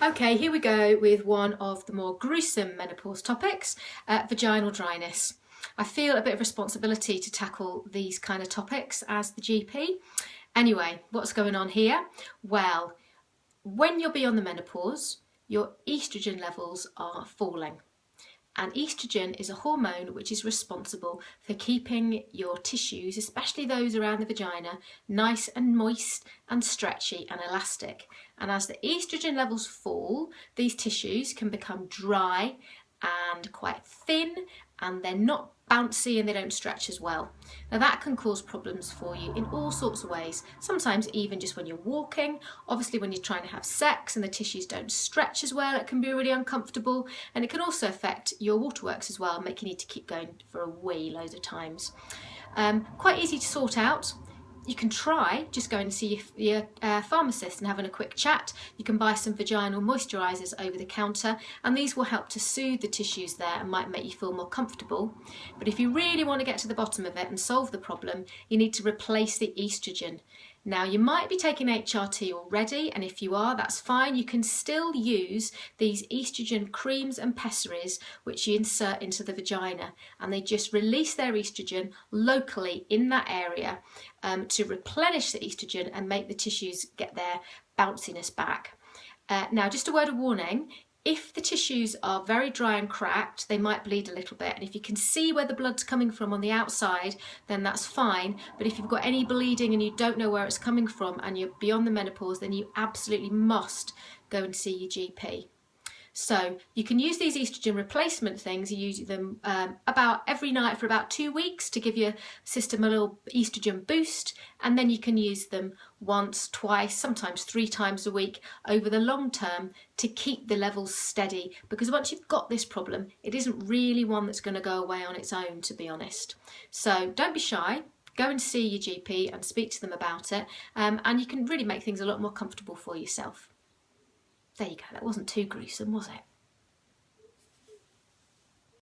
Okay, here we go with one of the more gruesome menopause topics, vaginal dryness. I feel a bit of responsibility to tackle these kind of topics as the GP. Anyway, what's going on here? Well, when you're beyond the menopause, your estrogen levels are falling. And estrogen is a hormone which is responsible for keeping your tissues, especially those around the vagina, nice and moist and stretchy and elastic. And as the estrogen levels fall, these tissues can become dry and quite thin, and they're not bouncy and they don't stretch as well. Now that can cause problems for you in all sorts of ways, sometimes even just when you're walking. Obviously when you're trying to have sex and the tissues don't stretch as well, it can be really uncomfortable, and it can also affect your waterworks as well, make you need to keep going for a wee loads of times. Quite easy to sort out. You can try just going to see your pharmacist and having a quick chat. You can buy some vaginal moisturisers over the counter, and these will help to soothe the tissues there and might make you feel more comfortable. But if you really want to get to the bottom of it and solve the problem, you need to replace the estrogen. Now, you might be taking HRT already, and if you are, that's fine. You can still use these estrogen creams and pessaries which you insert into the vagina, and they just release their estrogen locally in that area to replenish the estrogen and make the tissues get their bounciness back. Now, just a word of warning. If the tissues are very dry and cracked, they might bleed a little bit, and if you can see where the blood's coming from on the outside, then that's fine. But if you've got any bleeding and you don't know where it's coming from and you're beyond the menopause, then you absolutely must go and see your GP. So you can use these estrogen replacement things. You use them about every night for about 2 weeks to give your system a little estrogen boost, and then you can use them once, twice, sometimes 3 times a week over the long term to keep the levels steady, because once you've got this problem, it isn't really one that's going to go away on its own, to be honest. So don't be shy. Go and see your GP and speak to them about it, and you can really make things a lot more comfortable for yourself. There you go, that wasn't too gruesome, was it?